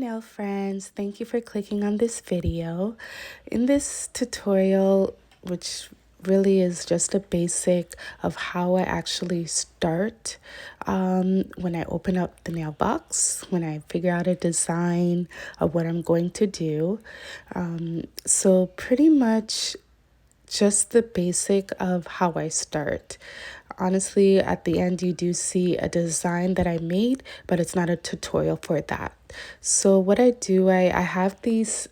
nail friends, thank you for clicking on this video. In this tutorial, which really is just a basic of how I actually start when I open up the nail box, when I figure out a design of what I'm going to do. So pretty much just the basic of how I start. Honestly, at the end, you do see a design that I made, but it's not a tutorial for that. So what I do, I have these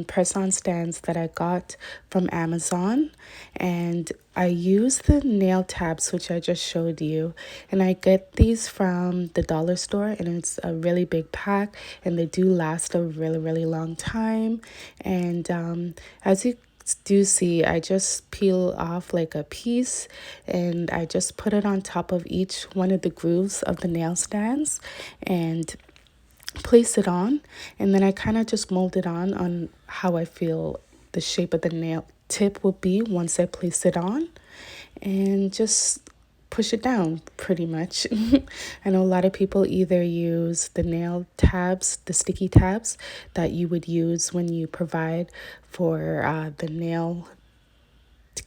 press-on stands that I got from Amazon, and I use the nail tabs, which I just showed you, and I get these from the dollar store, and it's a really big pack, and they do last a really long time. And as you do see, I just peel off like a piece and I just put it on top of each one of the grooves of the nail stands and place it on, and then I kind of just mold it on how I feel the shape of the nail tip will be once I place it on, and just push it down pretty much. I know a lot of people either use the nail tabs, the sticky tabs that you would use when you provide for the nail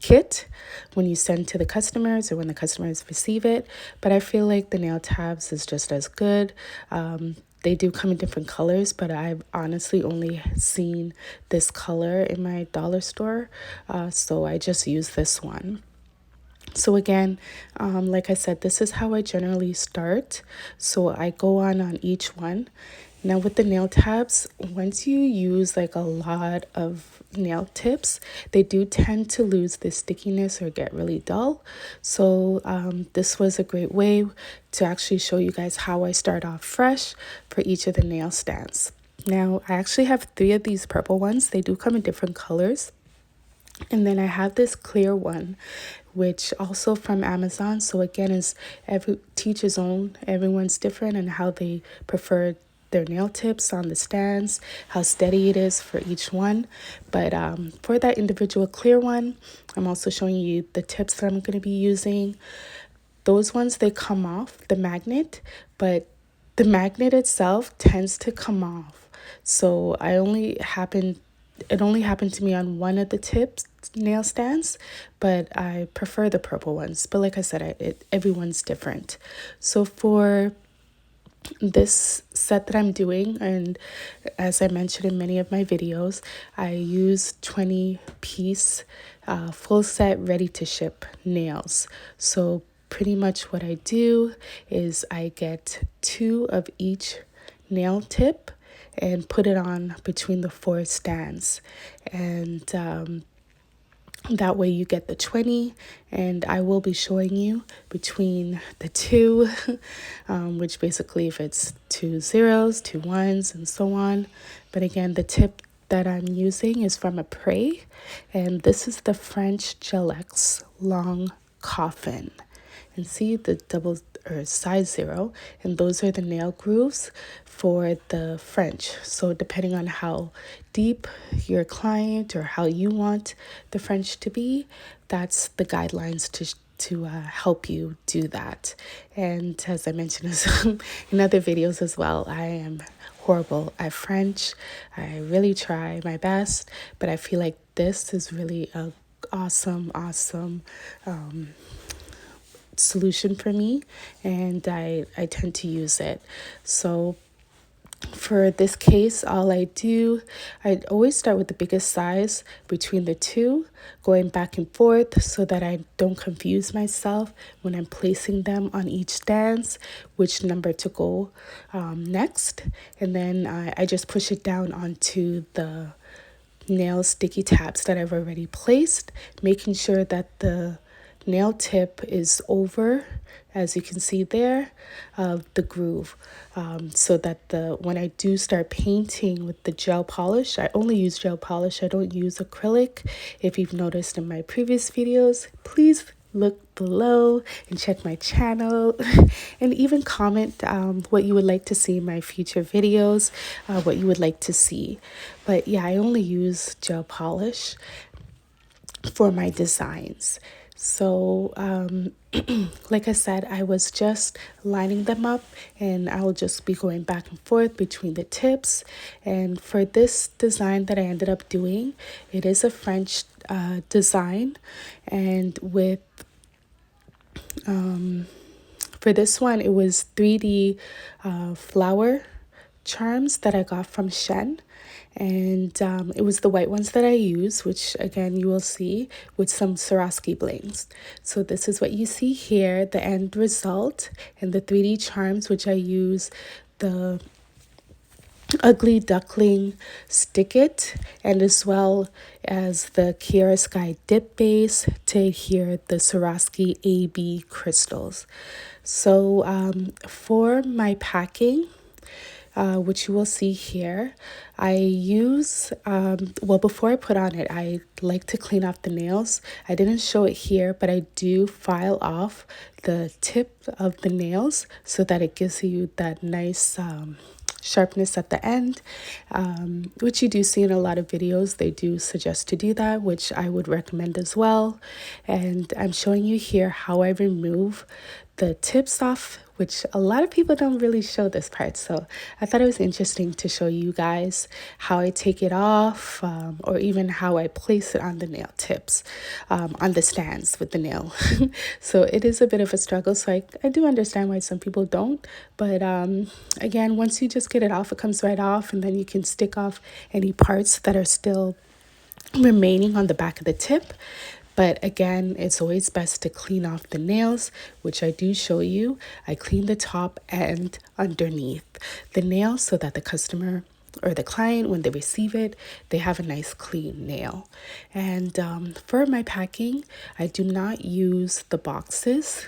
kit when you send to the customers or when the customers receive it, but I feel like the nail tabs is just as good. They do come in different colors, but I've honestly only seen this color in my dollar store, so I just use this one. So again, like I said, this is how I generally start. So I go on each one. Now with the nail tabs, once you use like a lot of nail tips, they do tend to lose the stickiness or get really dull. So this was a great way to actually show you guys how I start off fresh for each of the nail stands. Now I actually have 3 of these purple ones. They do come in different colors. And then I have this clear one, which also from Amazon. So again, is teach his own. Everyone's different and how they prefer their nail tips on the stands, how steady it is for each one. But for that individual clear one, I'm also showing you the tips that I'm going to be using. Those ones, they come off the magnet, but the magnet itself tends to come off. So it only happened to me on one of the tips nail stands, but I prefer the purple ones. But like I said, everyone's different. So for this set that I'm doing, and as I mentioned in many of my videos, I use 20-piece full set ready to ship nails. So pretty much what I do is I get 2 of each nail tip and put it on between the 4 stands, and that way you get the 20, and I will be showing you between the 2, which basically if it's 2 zeros, 2 ones, and so on. But again, the tip that I'm using is from Apres, and this is the French Gel X Long Coffin. And see the double or size 0, and those are the nail grooves for the French. So depending on how deep your client or how you want the French to be, that's the guidelines to help you do that. And as I mentioned in other videos as well, I am horrible at French. I really try my best, but I feel like this is really a awesome solution for me, and I tend to use it. So for this case, all I always start with the biggest size between the 2, going back and forth so that I don't confuse myself when I'm placing them on each stance, which number to go next. And then I just push it down onto the nail sticky tabs that I've already placed, making sure that the nail tip is over, as you can see there, the groove, so that when I do start painting with the gel polish, I only use gel polish. I don't use acrylic. If you've noticed in my previous videos, please look below and check my channel and even comment what you would like to see in my future videos, what you would like to see. But yeah, I only use gel polish for my designs. So like I said, I was just lining them up, and I will just be going back and forth between the tips. And for this design that I ended up doing, it is a French design, and with for this one, it was 3D flower charms that I got from Shen. And it was the white ones that I use, which again you will see with some Swarovski blings. So this is what you see here, the end result, and the 3D charms, which I use the Ugly Duckling Stick It, and as well as the Kiara Sky Dip Base to adhere the Swarovski AB crystals. So for my packing, which you will see here, I use, well, before I put on it, I like to clean off the nails. I didn't show it here, but I do file off the tip of the nails so that it gives you that nice sharpness at the end, which you do see in a lot of videos. They do suggest to do that, which I would recommend as well. And I'm showing you here how I remove the tips off, which a lot of people don't really show this part. So I thought it was interesting to show you guys how I take it off, or even how I place it on the nail tips, on the stands with the nail. So it is a bit of a struggle. So I do understand why some people don't. But again, once you just get it off, it comes right off, and then you can stick off any parts that are still remaining on the back of the tip. But again, it's always best to clean off the nails, which I do show you. I clean the top and underneath the nail so that the customer or the client, when they receive it, they have a nice clean nail. And for my packing, I do not use the boxes.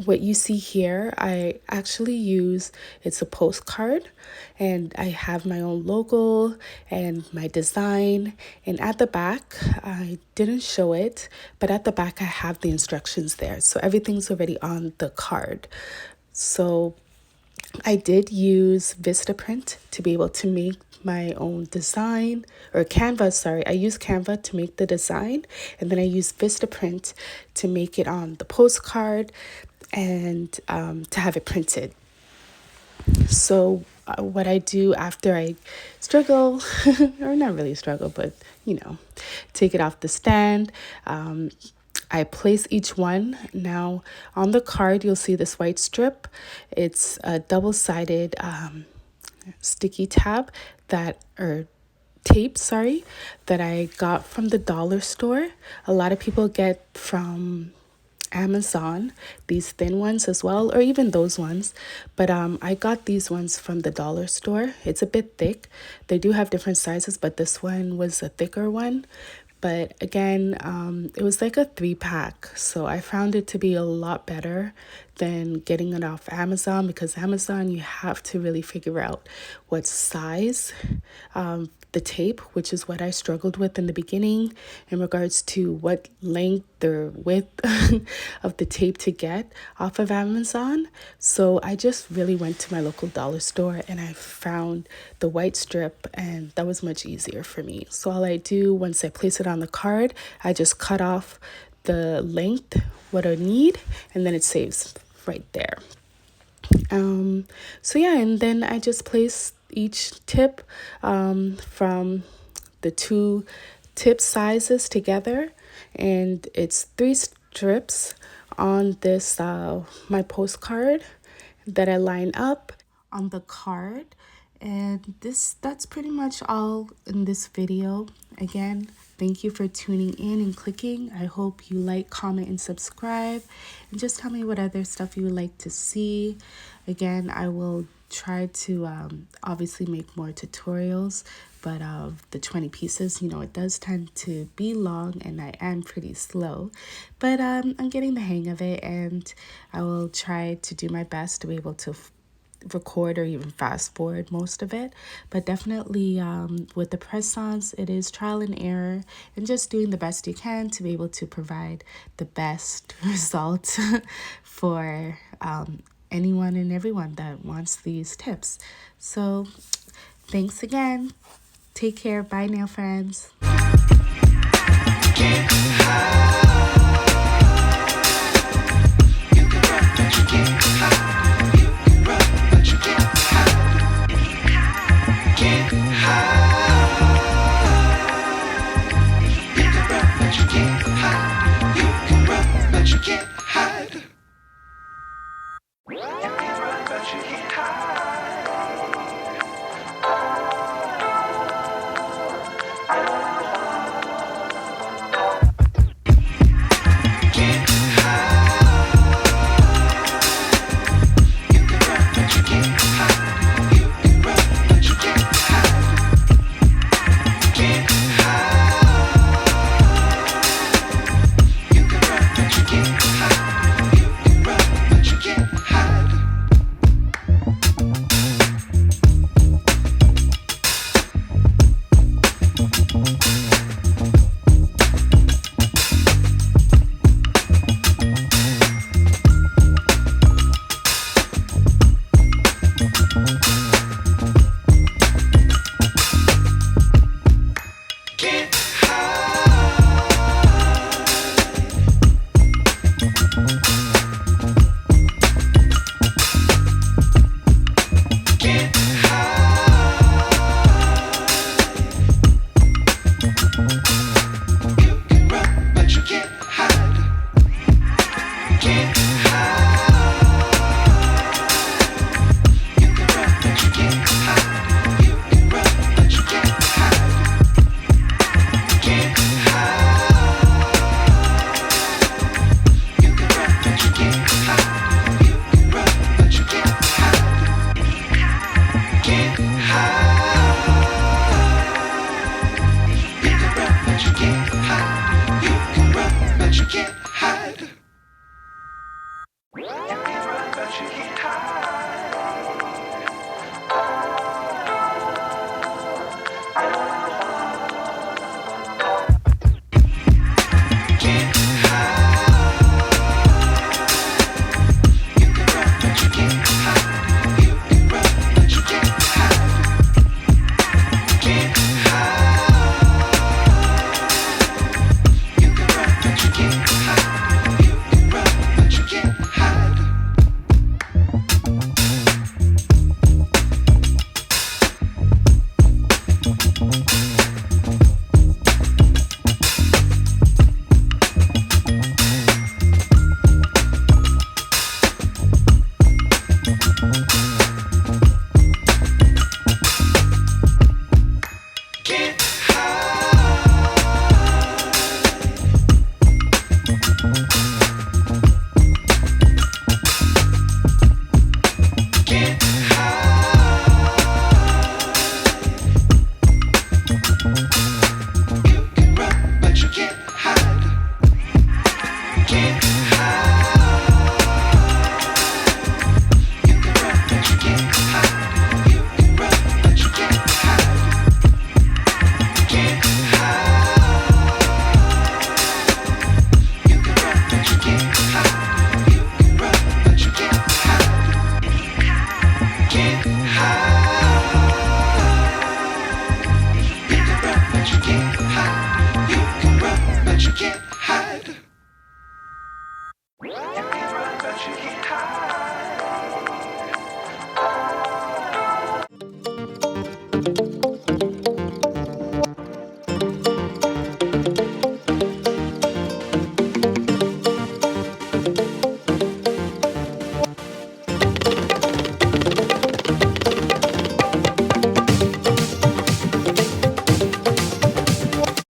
What you see here, I actually use, it's a postcard, and I have my own logo and my design. And at the back, I didn't show it, but at the back I have the instructions there. So everything's already on the card. So I did use Vistaprint to be able to make my own design, or Canva, sorry. I use Canva to make the design, and then I use Vistaprint to make it on the postcard and to have it printed. So what I do after I struggle, or not really struggle, but take it off the stand, I place each one. Now on the card, you'll see this white strip. It's a double-sided sticky tab tape, that I got from the dollar store. A lot of people get from Amazon these thin ones as well, or even those ones, but I got these ones from the dollar store. It's a bit thick. They do have different sizes, but this one was a thicker one. But again, it was like a 3-pack, so I found it to be a lot better than getting it off Amazon, because Amazon, you have to really figure out what size the tape, which is what I struggled with in the beginning in regards to what length or width of the tape to get off of Amazon. So I just really went to my local dollar store and I found the white strip, and that was much easier for me. So all I do, once I place it on the card, I just cut off the length, what I need, and then it saves right there. So yeah, and then I just place each tip from the 2 tip sizes together, and it's 3 strips on this my postcard that I line up on the card. And that's pretty much all in this video. Again, thank you for tuning in and clicking. I hope you like, comment, and subscribe. And just tell me what other stuff you would like to see. Again, I will try to obviously make more tutorials, but of the 20 pieces, it does tend to be long and I am pretty slow. But I'm getting the hang of it, and I will try to do my best to be able to record or even fast forward most of it. But definitely with the press-ons, it is trial and error and just doing the best you can to be able to provide the best result for anyone and everyone that wants these tips. So thanks again. Take care. Bye now, friends.